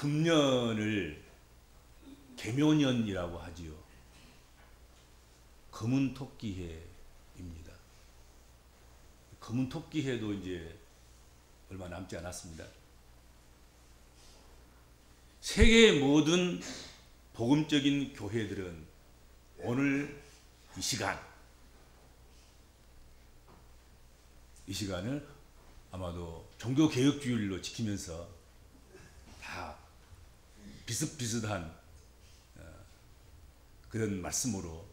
금년을 계묘년이라고 하지요. 검은 토끼해입니다. 검은 토끼해도 이제 얼마 남지 않았습니다. 세계의 모든 복음적인 교회들은 오늘 이 시간을 아마도 종교개혁주의로 지키면서 다 비슷비슷한 그런 말씀으로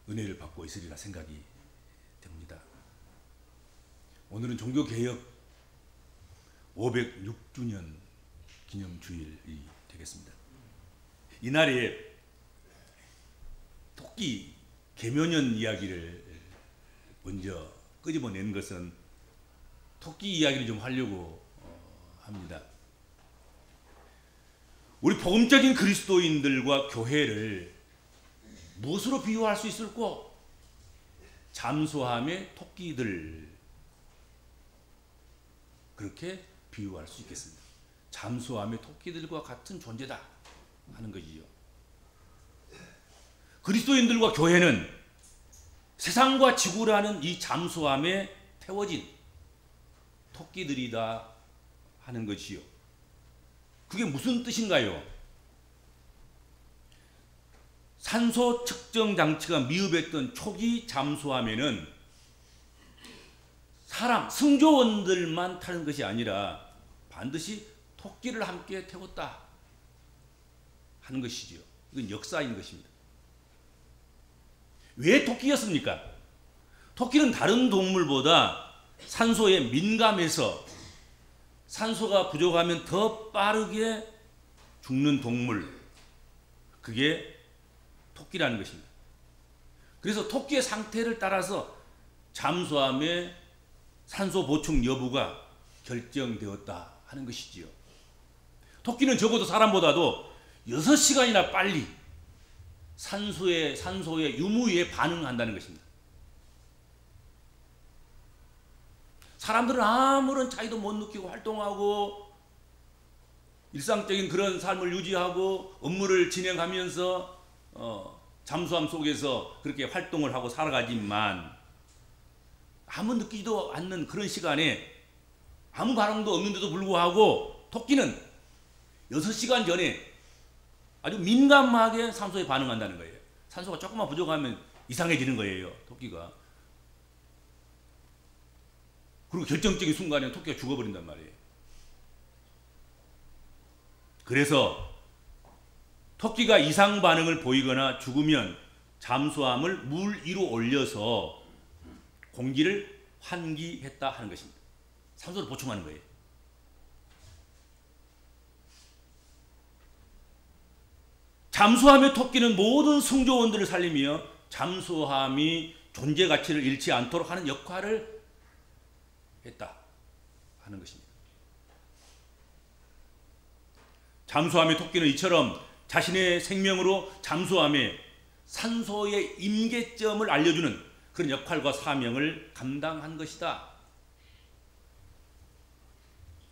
은혜를 받고 있으리라 생각이 됩니다. 오늘은 종교개혁 506주년 기념주일이 되겠습니다. 이날에 토끼 계묘년 이야기를 먼저 끄집어낸 것은 토끼 이야기를 좀 하려고 합니다. 우리 복음적인 그리스도인들과 교회를 무엇으로 비유할 수 있을까? 잠수함의 토끼들, 그렇게 비유할 수 있겠습니다. 잠수함의 토끼들과 같은 존재다 하는 것이죠. 그리스도인들과 교회는 세상과 지구라는 이 잠수함에 태워진 토끼들이다 하는 것이요. 그게 무슨 뜻인가요? 산소 측정 장치가 미흡했던 초기 잠수함에는 사람, 승조원들만 타는 것이 아니라 반드시 토끼를 함께 태웠다 하는 것이지요. 이건 역사인 것입니다. 왜 토끼였습니까? 토끼는 다른 동물보다 산소에 민감해서 산소가 부족하면 더 빠르게 죽는 동물, 그게 토끼라는 것입니다. 그래서 토끼의 상태를 따라서 잠수함의 산소 보충 여부가 결정되었다 하는 것이지요. 토끼는 적어도 사람보다도 6시간이나 빨리 산소의 유무에 반응한다는 것입니다. 사람들은 아무런 차이도 못 느끼고 활동하고 일상적인 그런 삶을 유지하고 업무를 진행하면서 잠수함 속에서 그렇게 활동을 하고 살아가지만 아무 느끼지도 않는 그런 시간에 아무 반응도 없는데도 불구하고 토끼는 6시간 전에 아주 민감하게 산소에 반응한다는 거예요. 산소가 조금만 부족하면 이상해지는 거예요, 토끼가. 그리고 결정적인 순간에 토끼가 죽어버린단 말이에요. 그래서 토끼가 이상 반응을 보이거나 죽으면 잠수함을 물 위로 올려서 공기를 환기했다 하는 것입니다. 산소를 보충하는 거예요. 잠수함의 토끼는 모든 승조원들을 살리며 잠수함이 존재 가치를 잃지 않도록 하는 역할을 했다 하는 것입니다. 잠수함의 토끼는 이처럼 자신의 생명으로 잠수함에 산소의 임계점을 알려주는 그런 역할과 사명을 감당한 것이다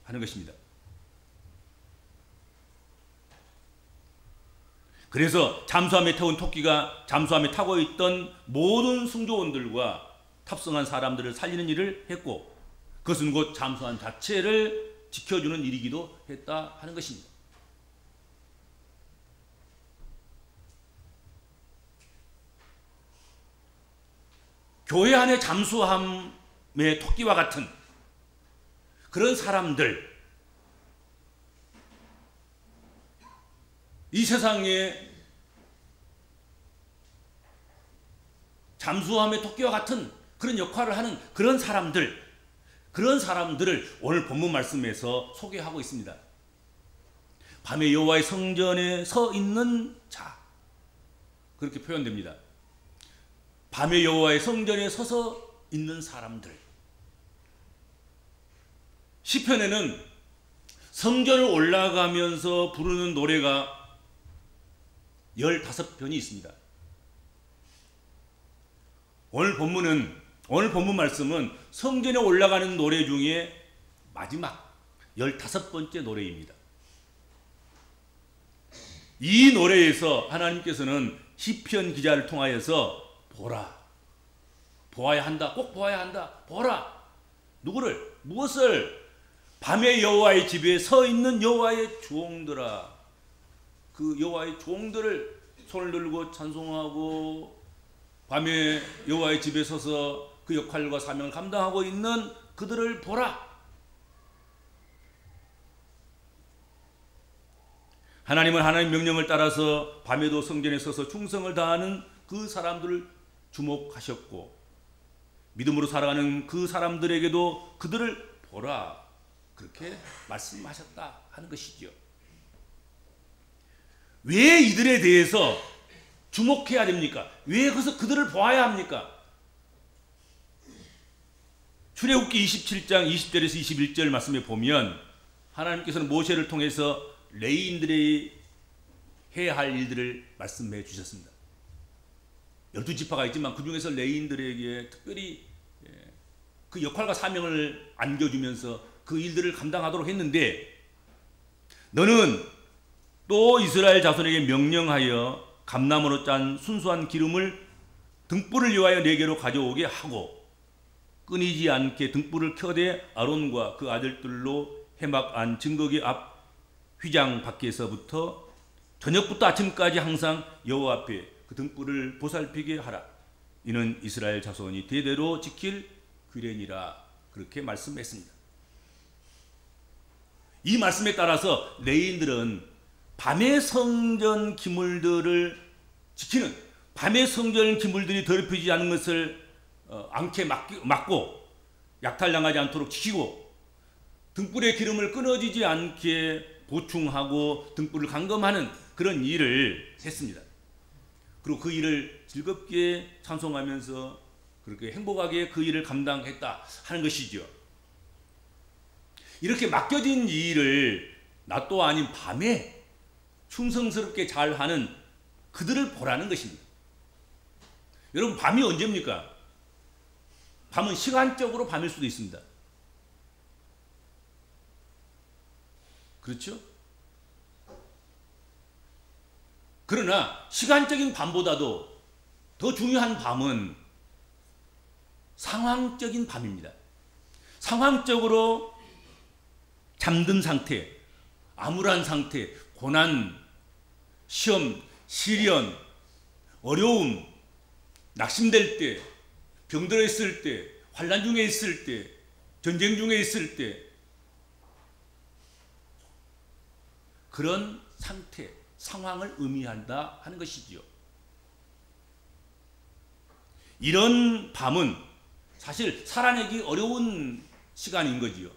하는 것입니다. 그래서 잠수함에 태운 토끼가 잠수함에 타고 있던 모든 승조원들과 탑승한 사람들을 살리는 일을 했고, 그것은 곧 잠수함 자체를 지켜주는 일이기도 했다 하는 것입니다. 교회 안의 잠수함의 토끼와 같은 그런 사람들, 이 세상에 잠수함의 토끼와 같은 그런 역할을 하는 그런 사람들을 오늘 본문 말씀에서 소개하고 있습니다. 밤에 여호와의 성전에 서 있는 자, 그렇게 표현됩니다. 밤에 여호와의 성전에 서서 있는 사람들. 시편에는 성전을 올라가면서 부르는 노래가 15편이 있습니다. 오늘 본문 말씀은 성전에 올라가는 노래 중에 마지막 15번째 노래입니다. 이 노래에서 하나님께서는 시편 기자를 통하여서 보라, 보아야 한다, 꼭 보아야 한다, 보라. 누구를? 무엇을? 밤에 여호와의 집에 서 있는 여호와의 종들아. 그 여호와의 종들을 손을 들고 찬송하고 밤에 여호와의 집에 서서 그 역할과 사명을 감당하고 있는 그들을 보라. 하나님은 하나님 명령을 따라서 밤에도 성전에 서서 충성을 다하는 그 사람들을 주목하셨고 믿음으로 살아가는 그 사람들에게도 그들을 보라 그렇게 말씀하셨다 하는 것이죠. 왜 이들에 대해서 주목해야 됩니까? 왜 그들을 보아야 합니까? 출애굽기 27장 20절에서 21절 말씀에 보면 하나님께서는 모세를 통해서 레위인들이 해야 할 일들을 말씀해 주셨습니다. 12지파가 있지만 그 중에서 레위인들에게 특별히 그 역할과 사명을 안겨주면서 그 일들을 감당하도록 했는데 너는 또 이스라엘 자손에게 명령하여 감나무로 짠 순수한 기름을 등불을 위하여 내게로 가져오게 하고 끊이지 않게 등불을 켜대 아론과 그 아들들로 해막 안 증거기 앞 휘장 밖에서부터 저녁부터 아침까지 항상 여호와 앞에 그 등불을 보살피게 하라. 이는 이스라엘 자손이 대대로 지킬 규례니라. 그렇게 말씀했습니다. 이 말씀에 따라서 레위인들은 밤의 성전 기물들을 지키는, 밤의 성전 기물들이 더럽히지 않는 것을 않게 막고 약탈당하지 않도록 지키고 등불의 기름을 끊어지지 않게 보충하고 등불을 감금하는 그런 일을 했습니다. 그리고 그 일을 즐겁게 찬송하면서 그렇게 행복하게 그 일을 감당했다 하는 것이죠. 이렇게 맡겨진 일을 낮도 아닌 밤에 충성스럽게 잘하는 그들을 보라는 것입니다. 여러분, 밤이 언제입니까? 밤은 시간적으로 밤일 수도 있습니다. 그렇죠? 그러나 시간적인 밤보다도 더 중요한 밤은 상황적인 밤입니다. 상황적으로 잠든 상태, 암울한 상태, 고난, 시험, 시련, 어려움, 낙심될 때, 병들어 있을 때, 환난 중에 있을 때, 전쟁 중에 있을 때 그런 상태, 상황을 의미한다 하는 것이지요. 이런 밤은 사실 살아내기 어려운 시간인 거지요.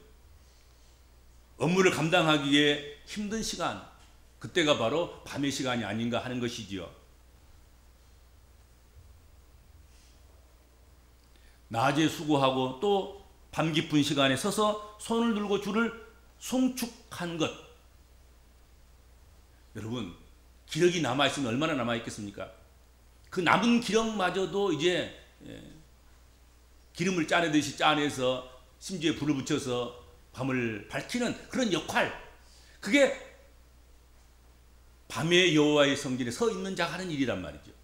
업무를 감당하기에 힘든 시간, 그때가 바로 밤의 시간이 아닌가 하는 것이지요. 낮에 수고하고 또 밤 깊은 시간에 서서 손을 들고 주를 송축한 것. 여러분, 기력이 남아있으면 얼마나 남아있겠습니까? 그 남은 기력마저도 이제 기름을 짜내듯이 짜내서 심지어 불을 붙여서 밤을 밝히는 그런 역할, 그게 밤에 여호와의 성전에 서 있는 자가 하는 일이란 말이죠.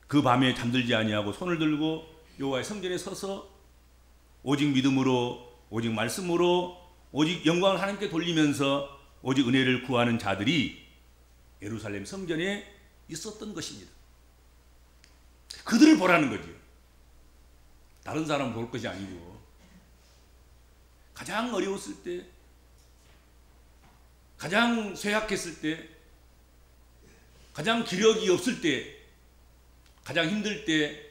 그 밤에 잠들지 아니하고 손을 들고 여호와의 성전에 서서 오직 믿음으로, 오직 말씀으로, 오직 영광을 하나님께 돌리면서 오직 은혜를 구하는 자들이 예루살렘 성전에 있었던 것입니다. 그들을 보라는 거죠. 다른 사람 볼 것이 아니고 가장 어려웠을 때, 가장 쇠약했을 때, 가장 기력이 없을 때, 가장 힘들 때,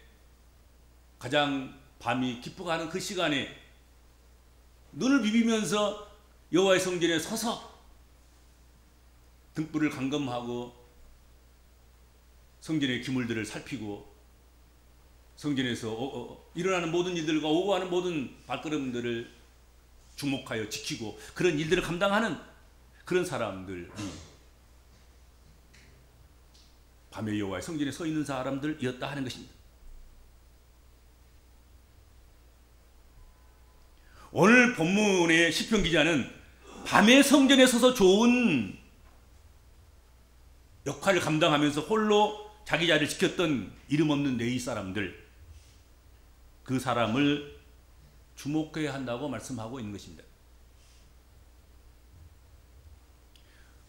가장 밤이 깊어가는 그 시간에 눈을 비비면서 여호와의 성전에 서서 등불을 감금하고 성전의 기물들을 살피고 성전에서 일어나는 모든 일들과 오고 가는 모든 발걸음들을 주목하여 지키고 그런 일들을 감당하는 그런 사람들이 밤에 여호와의 성전에 서 있는 사람들이었다 하는 것입니다. 오늘 본문의 시편 기자는 밤에 성전에 서서 좋은 역할을 감당하면서 홀로 자기 자리를 지켰던 이름 없는 레위 사람들, 그 사람을 주목해야 한다고 말씀하고 있는 것입니다.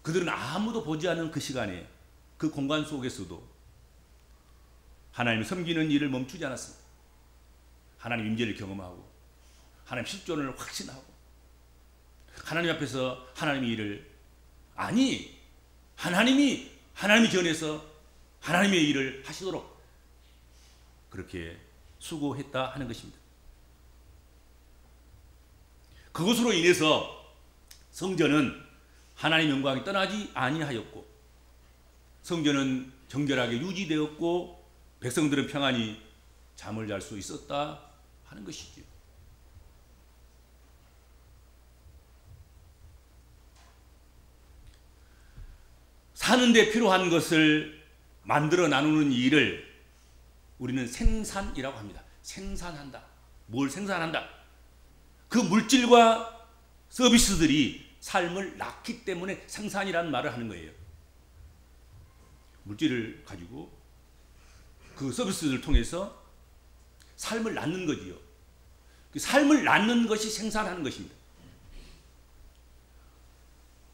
그들은 아무도 보지 않는 그 시간에, 그 공간 속에서도 하나님을 섬기는 일을 멈추지 않았습니다. 하나님 임재를 경험하고 하나님 실존을 확신하고 하나님 앞에서 하나님의 일을, 아니 하나님이 전해서 하나님의 일을 하시도록 그렇게 수고했다 하는 것입니다. 그것으로 인해서 성전은 하나님의 영광이 떠나지 아니하였고 성전은 정결하게 유지되었고 백성들은 평안히 잠을 잘 수 있었다 하는 것이죠. 사는데 필요한 것을 만들어 나누는 일을 우리는 생산이라고 합니다. 생산한다. 뭘 생산한다? 그 물질과 서비스들이 삶을 낳기 때문에 생산이라는 말을 하는 거예요. 물질을 가지고 그 서비스를 통해서 삶을 낳는 거지요. 그 삶을 낳는 것이 생산하는 것입니다.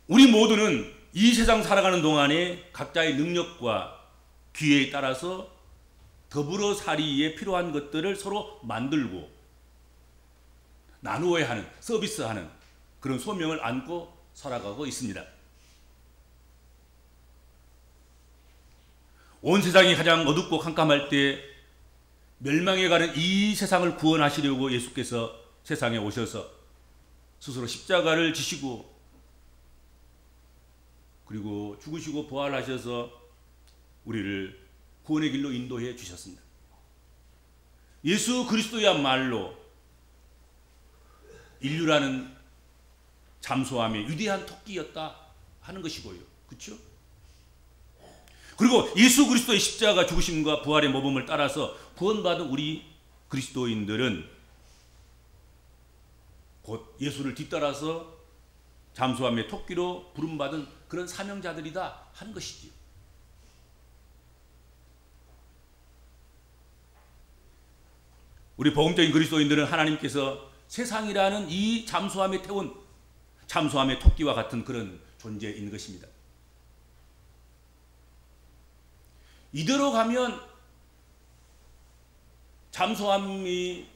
우리 모두는 이 세상 살아가는 동안에 각자의 능력과 기회에 따라서 더불어 살이에 필요한 것들을 서로 만들고 나누어야 하는, 서비스하는 그런 소명을 안고 살아가고 있습니다. 온 세상이 가장 어둡고 캄캄할 때 멸망해가는 이 세상을 구원하시려고 예수께서 세상에 오셔서 스스로 십자가를 지시고 그리고 죽으시고 부활하셔서 우리를 구원의 길로 인도해 주셨습니다. 예수 그리스도야말로 인류라는 잠수함의 위대한 토끼였다 하는 것이고요. 그렇죠? 그리고 예수 그리스도의 십자가 죽으심과 부활의 모범을 따라서 구원받은 우리 그리스도인들은 곧 예수를 뒤따라서 잠수함의 토끼로 부름받은 그런 사명자들이다 하는 것이지요. 우리 복음적인 그리스도인들은 하나님께서 세상이라는 이 잠수함에 태운 잠수함의 토끼와 같은 그런 존재인 것입니다. 이대로 가면 잠수함이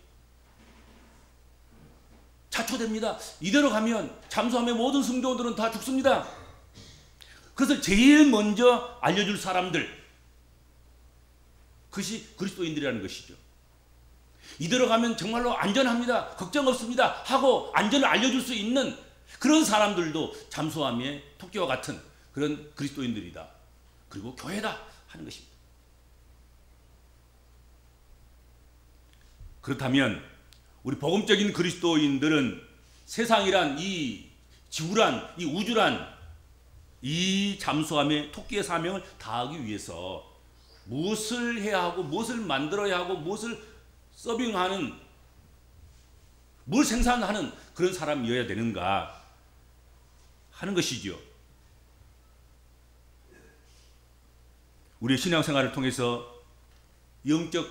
자초됩니다. 이대로 가면 잠수함의 모든 승조원들은 다 죽습니다. 그것을 제일 먼저 알려줄 사람들, 그것이 그리스도인들이라는 것이죠. 이대로 가면 정말로 안전합니다. 걱정 없습니다. 하고 안전을 알려줄 수 있는 그런 사람들도 잠수함의 토끼와 같은 그런 그리스도인들이다. 그리고 교회다 하는 것입니다. 그렇다면 우리 복음적인 그리스도인들은 세상이란 이 지구란 이 우주란 이 잠수함의 토끼의 사명을 다하기 위해서 무엇을 해야 하고 무엇을 만들어야 하고 무엇을 서빙하는 뭘 생산하는 그런 사람이어야 되는가 하는 것이죠. 우리의 신앙생활을 통해서 영적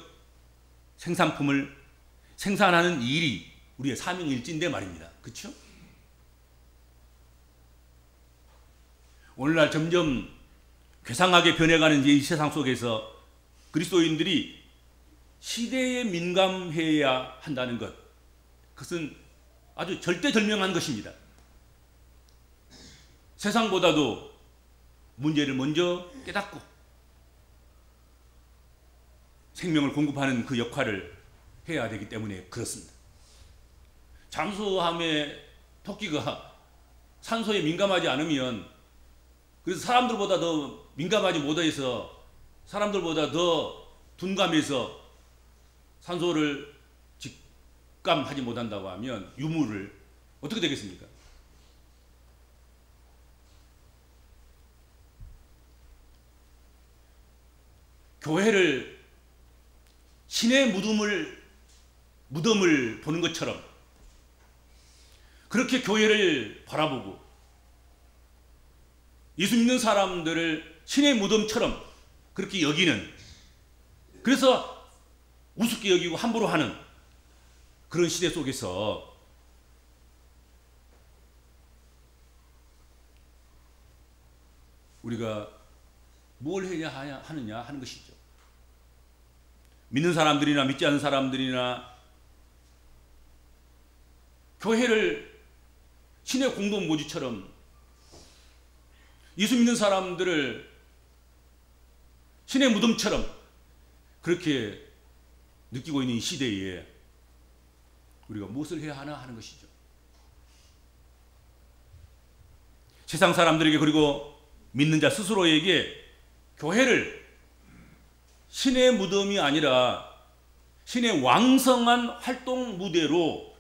생산품을 생산하는 일이 우리의 사명일지인데 말입니다. 그렇죠? 오늘날 점점 괴상하게 변해가는 이 세상 속에서 그리스도인들이 시대에 민감해야 한다는 것, 그것은 아주 절대절명한 것입니다. 세상보다도 문제를 먼저 깨닫고 생명을 공급하는 그 역할을 해야 되기 때문에 그렇습니다. 잠수함의 토끼가 산소에 민감하지 않으면, 그래서 사람들보다 더 민감하지 못해서 사람들보다 더 둔감해서 산소를 직감하지 못한다고 하면 유물을 어떻게 되겠습니까? 교회를 신의 무덤을 보는 것처럼 그렇게 교회를 바라보고 예수 믿는 사람들을 신의 무덤처럼 그렇게 여기는, 그래서 우습게 여기고 함부로 하는 그런 시대 속에서 우리가 뭘 해야 하느냐 하는 것이죠. 믿는 사람들이나 믿지 않는 사람들이나 교회를 신의 공동묘지처럼 예수 믿는 사람들을 신의 무덤처럼 그렇게 느끼고 있는 이 시대에 우리가 무엇을 해야 하나 하는 것이죠. 세상 사람들에게 그리고 믿는 자 스스로에게 교회를 신의 무덤이 아니라 신의 왕성한 활동 무대로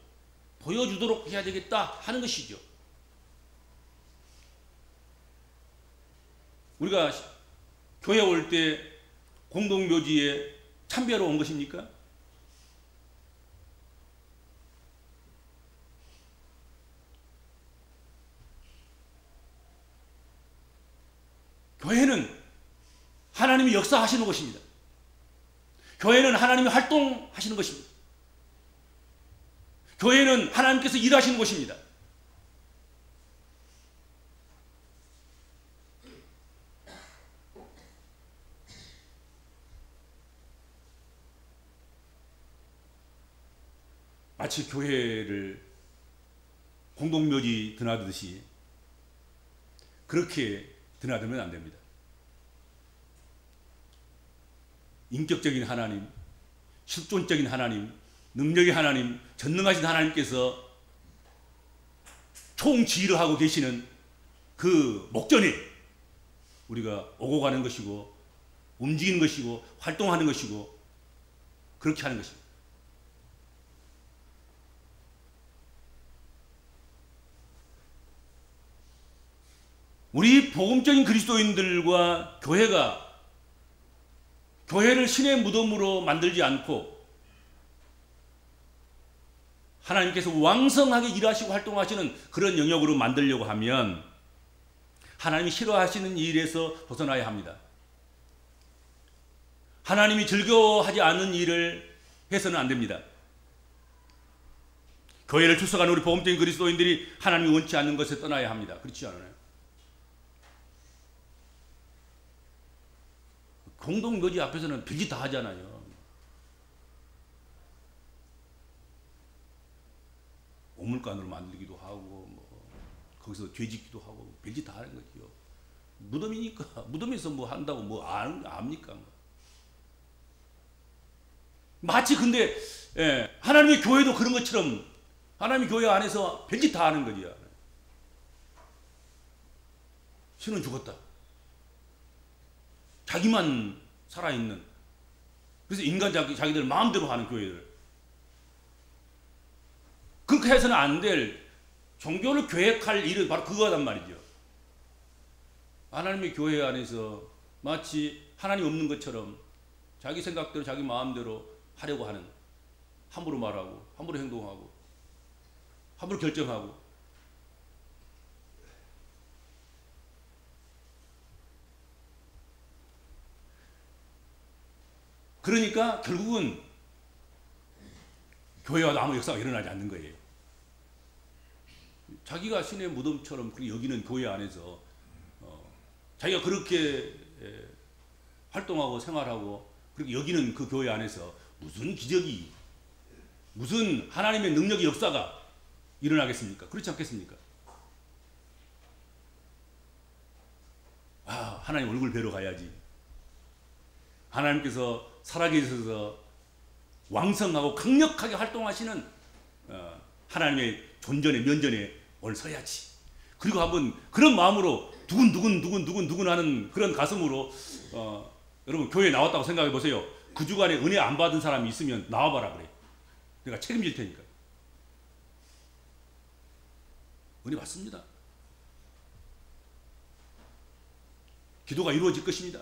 보여주도록 해야 되겠다 하는 것이죠. 우리가 교회 올 때 공동묘지에 참배하러 온 것입니까? 교회는 하나님이 역사하시는 것입니다. 교회는 하나님이 활동하시는 것입니다. 교회는 하나님께서 일하시는 곳입니다. 마치 교회를 공동묘지 드나드듯이 그렇게 드나들면 안 됩니다. 인격적인 하나님, 실존적인 하나님, 능력의 하나님, 전능하신 하나님께서 총지휘를 하고 계시는 그 목전에 우리가 오고 가는 것이고 움직이는 것이고 활동하는 것이고 그렇게 하는 것입니다. 우리 복음적인 그리스도인들과 교회가 교회를 신의 무덤으로 만들지 않고 하나님께서 왕성하게 일하시고 활동하시는 그런 영역으로 만들려고 하면 하나님이 싫어하시는 일에서 벗어나야 합니다. 하나님이 즐거워하지 않는 일을 해서는 안 됩니다. 교회를 출석하는 우리 복음적인 그리스도인들이 하나님이 원치 않는 것에 떠나야 합니다. 그렇지 않아요? 공동묘지 앞에서는 별짓 다 하잖아요. 오물간으로 만들기도 하고 거기서 죄짓기도 하고 별짓 다 하는 거죠. 무덤이니까 무덤에서 뭐 한다고 뭐 압니까? 마치 근데 하나님의 교회도 그런 것처럼 하나님의 교회 안에서 별짓 다 하는 거지요. 신은 죽었다. 자기만 살아있는, 그래서 인간 자기들 마음대로 하는 교회들, 그렇게 해서는 안 될 종교를 계획할 일은 바로 그거란 말이죠. 하나님의 교회 안에서 마치 하나님 없는 것처럼 자기 생각대로 자기 마음대로 하려고 하는, 함부로 말하고 함부로 행동하고 함부로 결정하고, 그러니까 결국은 교회와도 아무 역사가 일어나지 않는 거예요. 자기가 신의 무덤처럼 여기는 교회 안에서 자기가 그렇게 활동하고 생활하고 그렇게 여기는 그 교회 안에서 무슨 기적이, 무슨 하나님의 능력의 역사가 일어나겠습니까? 그렇지 않겠습니까? 하나님 얼굴 뵈러 가야지. 하나님께서 살아계셔서 왕성하고 강력하게 활동하시는 하나님의 존전에 면전에 오늘 서야지. 그리고 한번 그런 마음으로 두근두근 하는 그런 가슴으로 여러분 교회에 나왔다고 생각해 보세요. 그 주간에 은혜 안 받은 사람이 있으면 나와봐라 그래. 내가 책임질 테니까. 은혜 받습니다. 기도가 이루어질 것입니다.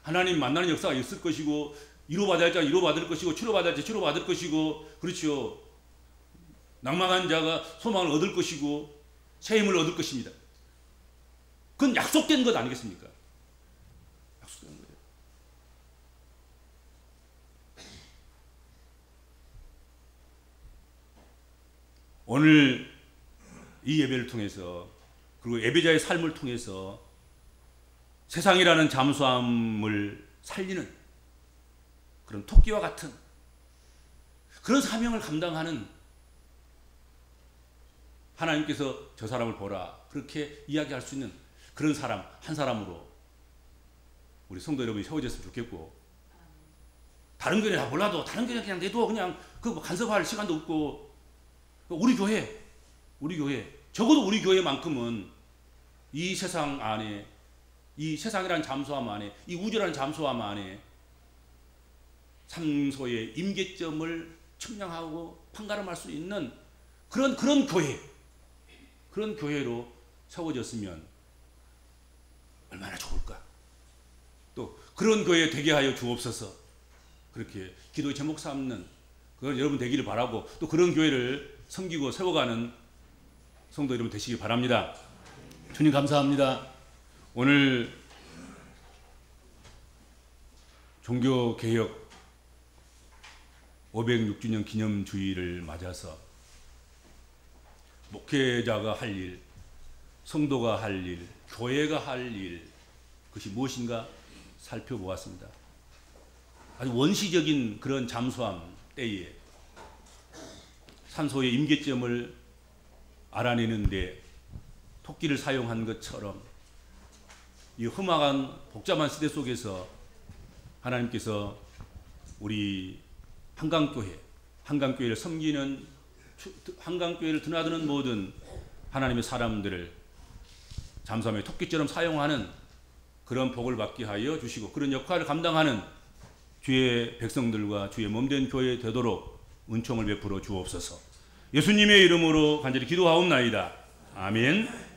하나님 만나는 역사가 있을 것이고, 위로받아야 할 자가 위로받을 것이고, 치료받아야 할 자가 치료받을 것이고, 그렇죠. 낭망한 자가 소망을 얻을 것이고, 새 힘을 얻을 것입니다. 그건 약속된 것 아니겠습니까? 약속된 거예요. 오늘 이 예배를 통해서, 그리고 예배자의 삶을 통해서 세상이라는 잠수함을 살리는 그런 토끼와 같은 그런 사명을 감당하는, 하나님께서 저 사람을 보라 그렇게 이야기할 수 있는 그런 사람 한 사람으로 우리 성도 여러분이 세워졌으면 좋겠고, 다른 교회 다 몰라도 다른 교회 그냥 내도 그냥 그 간섭할 시간도 없고, 우리 교회 적어도 우리 교회만큼은 이 세상 안에, 이 세상이라는 잠수함 안에, 이 우주라는 잠수함 안에 삼소의 임계점을 측량하고 판가름할 수 있는 그런 교회, 그런 교회로 세워졌으면 얼마나 좋을까. 또 그런 교회 되게 하여 주옵소서. 그렇게 기도의 제목 삼는 그건 여러분 되기를 바라고, 또 그런 교회를 섬기고 세워가는 성도 여러분 되시길 바랍니다. 주님 감사합니다. 오늘 종교개혁 506주년 기념주의를 맞아서 목회자가 할 일, 성도가 할 일, 교회가 할 일, 그것이 무엇인가 살펴보았습니다. 아주 원시적인 그런 잠수함 때에 산소의 임계점을 알아내는데 토끼를 사용한 것처럼 이 험악한 복잡한 시대 속에서 하나님께서 우리 한강교회를 섬기는, 한강교회를 드나드는 모든 하나님의 사람들을 잠수함의 토끼처럼 사용하는 그런 복을 받게 하여 주시고, 그런 역할을 감당하는 주의 백성들과 주의 몸된 교회 되도록 은총을 베풀어 주옵소서. 예수님의 이름으로 간절히 기도하옵나이다. 아멘.